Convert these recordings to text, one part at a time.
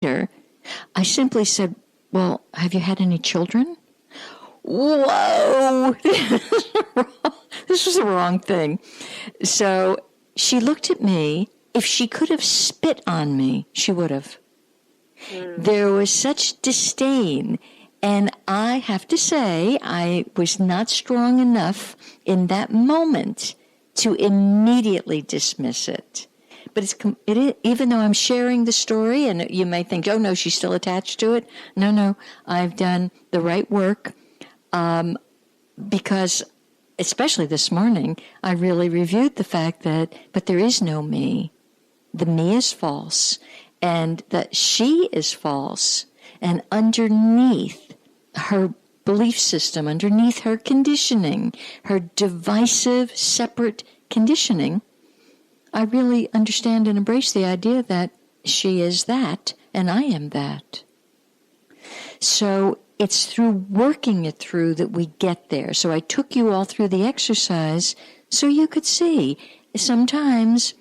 later, I simply said, well, have you had any children? Whoa! This was the wrong thing. So she looked at me. If she could have spit on me, she would have. There was such disdain. And I have to say, I was not strong enough in that moment to immediately dismiss it. But even though I'm sharing the story, and you may think, oh, no, she's still attached to it. No, I've done the right work because, especially this morning, I really reviewed the fact that, but there is no me. The me is false, and that she is false. And underneath her belief system, underneath her conditioning, her divisive, separate conditioning, I really understand and embrace the idea that she is that and I am that. So it's through working it through that we get there. So I took you all through the exercise so you could see sometimes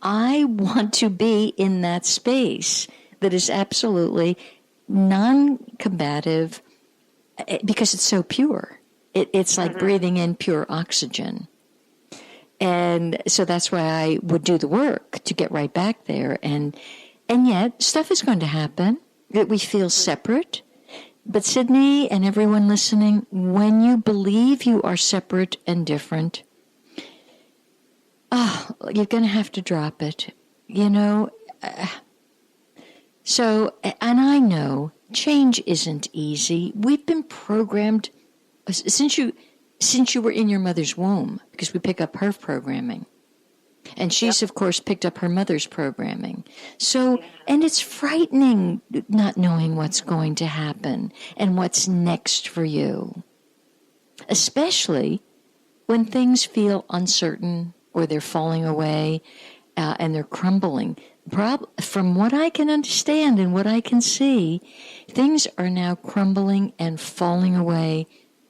I want to be in that space that is absolutely non-combative because it's so pure. It's like breathing in pure oxygen. And so that's why I would do the work to get right back there. And yet, stuff is going to happen that we feel separate. But Sydney and everyone listening, when you believe you are separate and different, you're going to have to drop it. So, and I know change isn't easy. We've been programmed since you were in your mother's womb, because we pick up her programming. And she's, of course, picked up her mother's programming. So, and it's frightening not knowing what's going to happen and what's next for you. Especially when things feel uncertain or they're falling away and they're crumbling. From what I can understand and what I can see, things are now crumbling and falling away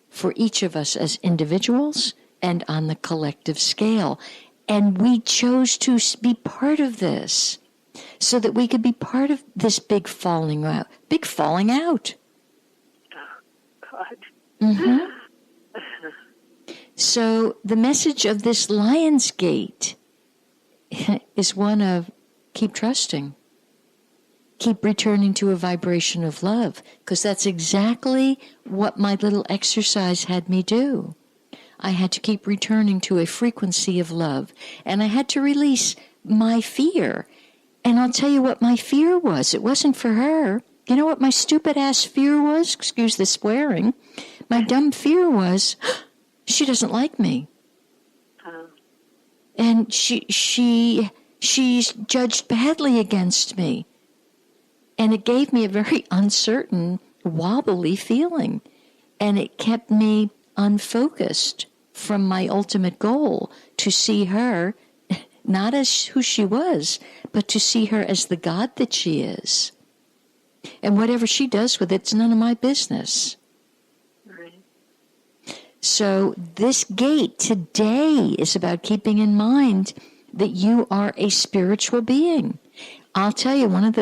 for each of us as individuals and on the collective scale. And we chose to be part of this so that we could be part of this big falling out. Oh, God. Mm-hmm. So the message of this Lion's Gate is one of keep trusting. Keep returning to a vibration of love, because that's exactly what my little exercise had me do. I had to keep returning to a frequency of love, and I had to release my fear. And I'll tell you what my fear was. It wasn't for her. You know what my stupid-ass fear was? Excuse the swearing. My dumb fear was, she doesn't like me. And she's judged badly against me. And it gave me a very uncertain, wobbly feeling. And it kept me unfocused from my ultimate goal, to see her not as who she was, but to see her as the God that she is. And whatever she does with it's none of my business. Right. So this gate today is about keeping in mind that you are a spiritual being. I'll tell you, one of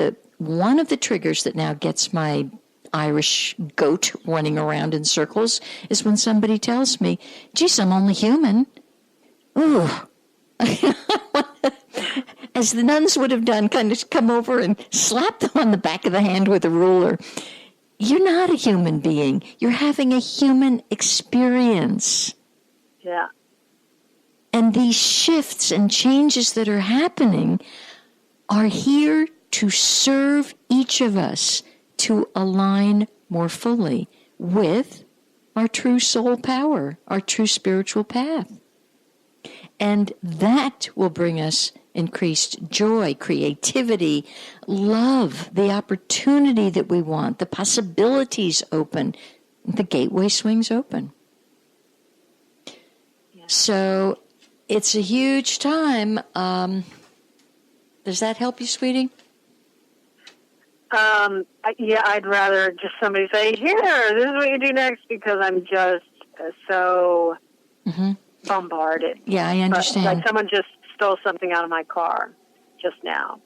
the triggers that now gets my Irish goat running around in circles is when somebody tells me, geez, I'm only human. Ooh. As the nuns would have done, kind of come over and slap them on the back of the hand with a ruler. You're not a human being. You're having a human experience. Yeah. And these shifts and changes that are happening are here to serve each of us to align more fully with our true soul power, our true spiritual path. And that will bring us increased joy, creativity, love, the opportunity that we want, the possibilities open, the gateway swings open. Yeah. So it's a huge time. Does that help you, sweetie? I'd rather just somebody say, here, this is what you do next, because I'm just so bombarded. Yeah, I understand. Like someone just stole something out of my car just now.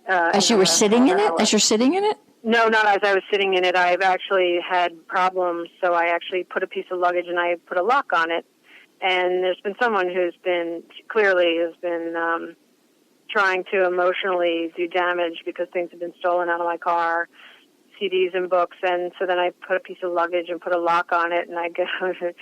As you were sitting in it? As you're sitting in it? No, not as I was sitting in it. I've actually had problems, so I actually put a piece of luggage and I put a lock on it. And there's been someone who's been trying to emotionally do damage because things have been stolen out of my car, CDs and books. And so then I put a piece of luggage and put a lock on it, and I go to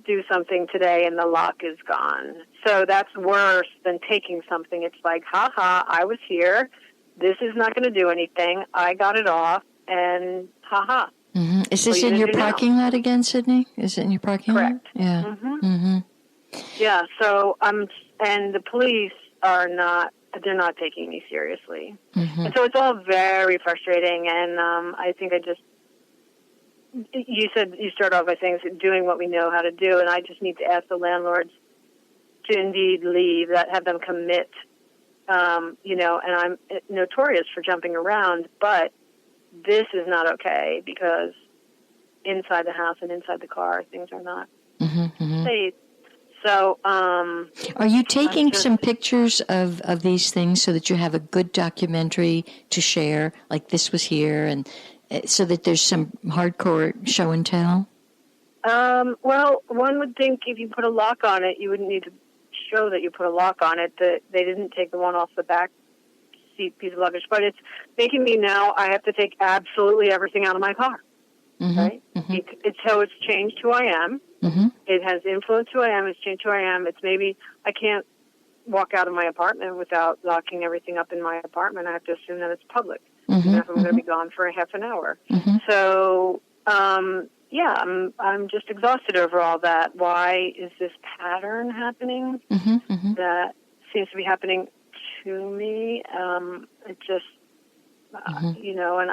do something today, and the lock is gone. So that's worse than taking something. It's like, ha-ha, I was here. This is not going to do anything. I got it off, and ha-ha. Mm-hmm. Is this in your parking lot again, Sydney? Is it in your parking lot? Correct. Yeah. Mm-hmm. Mm-hmm. Yeah, so and the police they're not taking me seriously. Mm-hmm. And so it's all very frustrating, and I think you start off by saying doing what we know how to do, and I just need to ask the landlords to indeed leave, have them commit, and I'm notorious for jumping around, but this is not okay because inside the house and inside the car, things are not safe. So, are you taking some pictures of these things so that you have a good documentary to share, like this was here, and so that there's some hardcore show and tell? Well, one would think if you put a lock on it, you wouldn't need to show that you put a lock on it, that they didn't take the one off the back seat piece of luggage. But it's making me now, I have to take absolutely everything out of my car. Mm-hmm. Right? Mm-hmm. It's changed who I am. Mm-hmm. It has influenced who I am. It's changed who I am. It's maybe I can't walk out of my apartment without locking everything up in my apartment. I have to assume that it's public, even if I'm going to be gone for a half an hour. Mm-hmm. So, I'm just exhausted over all that. Why is this pattern happening? That seems to be happening to me. It just, and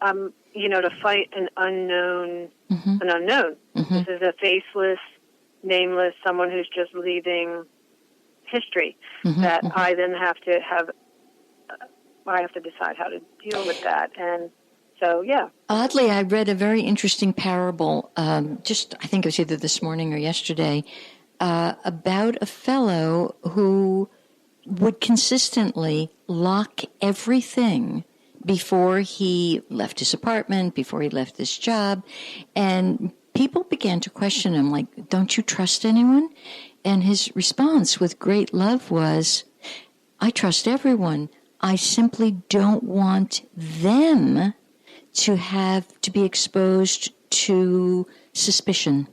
I'm, to fight an unknown. This is a faceless, nameless, someone who's just leaving history that I then have to I have to decide how to deal with that. And so, yeah. Oddly, I read a very interesting parable, I think it was either this morning or yesterday, about a fellow who would consistently lock everything before he left his apartment, before he left his job, and people began to question him, like, don't you trust anyone? And his response with great love was, I trust everyone. I simply don't want them to be exposed to suspicion.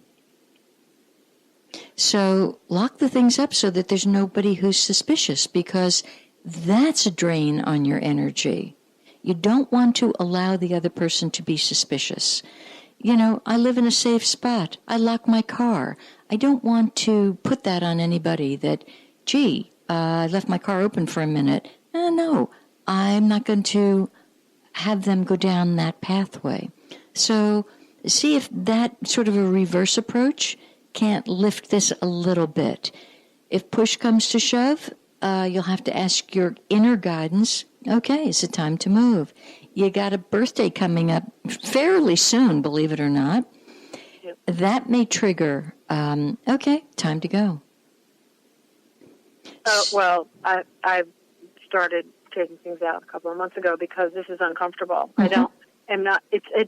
So lock the things up so that there's nobody who's suspicious, because that's a drain on your energy. You don't want to allow the other person to be suspicious. I live in a safe spot. I lock my car. I don't want to put that on anybody that, I left my car open for a minute. No, I'm not going to have them go down that pathway. So see if that sort of a reverse approach can't lift this a little bit. If push comes to shove, you'll have to ask your inner guidance, okay, is it time to move? You got a birthday coming up fairly soon, believe it or not. Yep. That may trigger, okay, time to go. Well, I started taking things out a couple of months ago because this is uncomfortable. It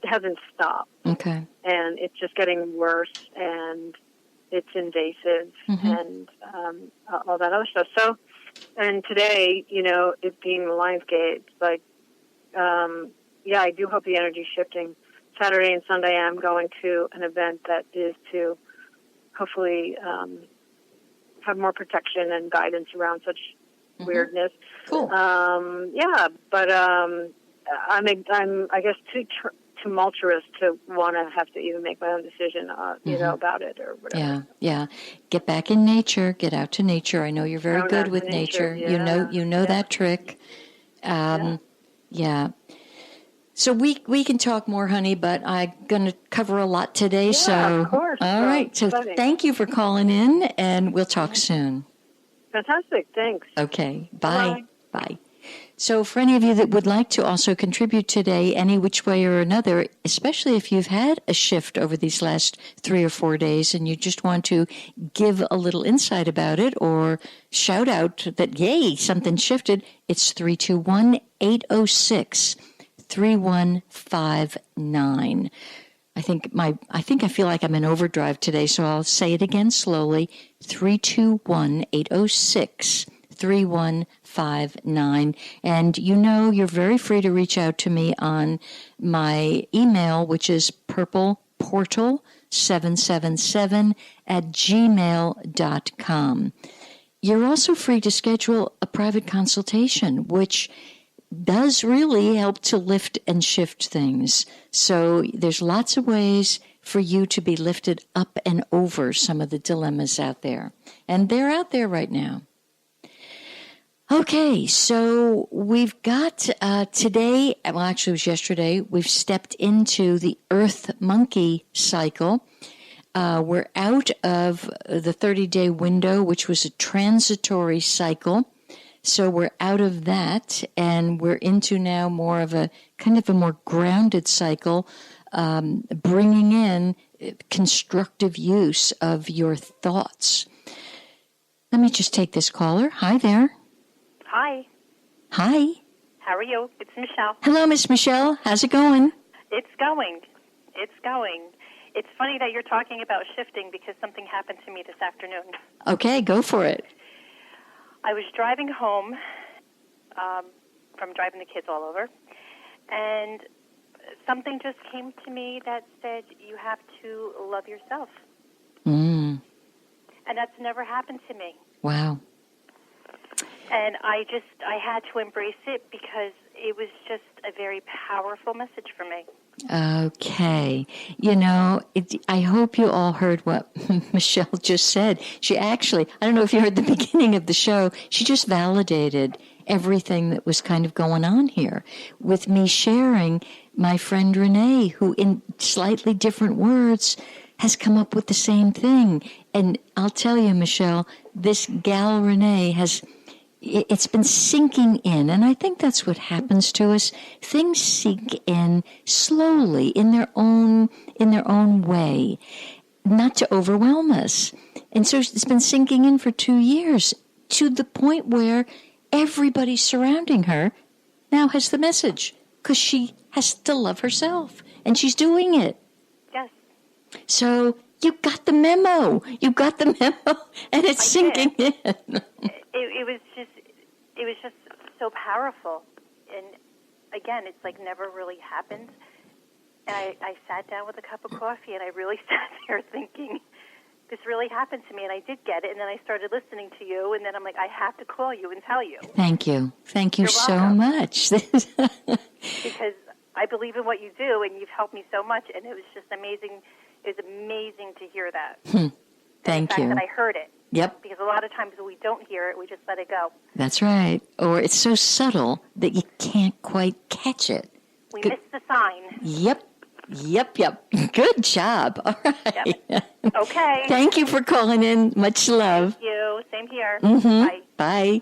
hasn't stopped. Okay. And it's just getting worse, and it's invasive, and all that other stuff. So, and today, it being the Lionsgate, like, I do hope the energy's shifting. Saturday and Sunday, I'm going to an event that is to hopefully have more protection and guidance around such weirdness. Cool. But I'm I guess too tumultuous to want to have to even make my own decision, about it or whatever. Yeah. Get back in nature. Get out to nature. I know you're very good with nature. Yeah. You know that trick. Yeah. So we can talk more, honey, but I'm going to cover a lot today. Of course. All right. So thank you for calling in, and we'll talk soon. Fantastic. Thanks. Okay. Bye. Bye. So for any of you that would like to also contribute today, any which way or another, especially if you've had a shift over these last 3 or 4 days and you just want to give a little insight about it or shout out that, yay, something shifted, it's 321-806-3159. I feel like I'm in overdrive today, so I'll say it again slowly. 321-806-3159. And you're very free to reach out to me on my email, which is purpleportal777@gmail.com. You're also free to schedule a private consultation, which does really help to lift and shift things. So there's lots of ways for you to be lifted up and over some of the dilemmas out there. And they're out there right now. Okay, so we've got today, well, actually it was yesterday, we've stepped into the Earth Monkey cycle. We're out of the 30-day window, which was a transitory cycle. So we're out of that, and we're into now more of a kind of a more grounded cycle, bringing in constructive use of your thoughts. Let me just take this caller. Hi there. Hi. Hi. How are you? It's Michelle. Hello, Miss Michelle. How's it going? It's going. It's funny that you're talking about shifting because something happened to me this afternoon. Okay, go for it. I was driving home from driving the kids all over, and something just came to me that said, you have to love yourself. And that's never happened to me. Wow. And I had to embrace it because it was just a very powerful message for me. Okay. I hope you all heard what Michelle just said. She actually, I don't know if you heard the beginning of the show, she just validated everything that was kind of going on here with me sharing my friend Renee, who in slightly different words has come up with the same thing. And I'll tell you, Michelle, this gal Renee it's been sinking in, and I think that's what happens to us. Things sink in slowly in their own way, not to overwhelm us. And so it's been sinking in for 2 years to the point where everybody surrounding her now has the message because she has to love herself, and she's doing it. Yes. So you got the memo. And it's sinking in. It was just so powerful. And again, it's like never really happened. And I sat down with a cup of coffee and I really sat there thinking, this really happened to me, and I did get it. And then I started listening to you, and then I'm like, I have to call you and tell you. Thank you. Thank you so much. Because I believe in what you do, and you've helped me so much, and it was just amazing. It was amazing to hear that. Thank you. The fact that I heard it. Yep. Because a lot of times when we don't hear it, we just let it go. That's right. Or it's so subtle that you can't quite catch it. We miss the sign. Yep. Good job. All right. Yep. Okay. Thank you for calling in. Much love. Thank you. Same here. Mm-hmm. Bye.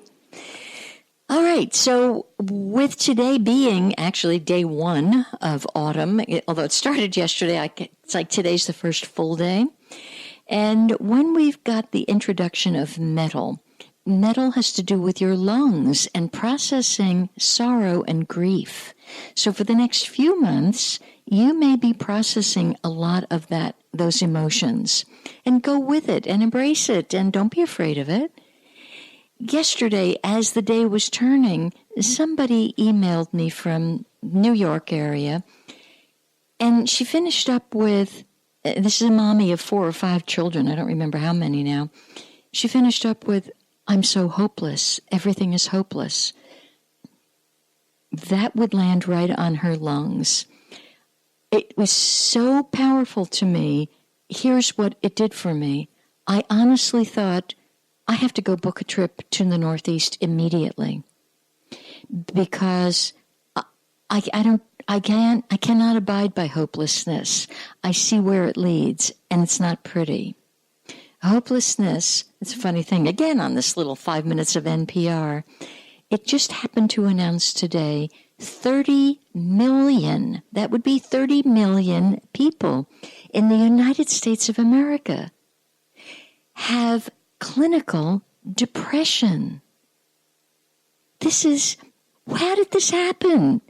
All right. So with today being actually day 1 of autumn, although it started yesterday, it's like today's the first full day. And when we've got the introduction of metal has to do with your lungs and processing sorrow and grief. So for the next few months, you may be processing a lot of those emotions, and go with it and embrace it, and don't be afraid of it. Yesterday, as the day was turning, somebody emailed me from New York area, and she finished up with, this is a mommy of 4 or 5 children, I don't remember how many now. She finished up with, I'm so hopeless, everything is hopeless. That would land right on her lungs. It was so powerful to me. Here's what it did for me. I honestly thought, I have to go book a trip to the Northeast immediately, because I cannot abide by hopelessness. I see where it leads, and it's not pretty. Hopelessness, it's a funny thing, again on this little 5 minutes of NPR, it just happened to announce today 30 million, that would be 30 million people in the United States of America have clinical depression. How did this happen?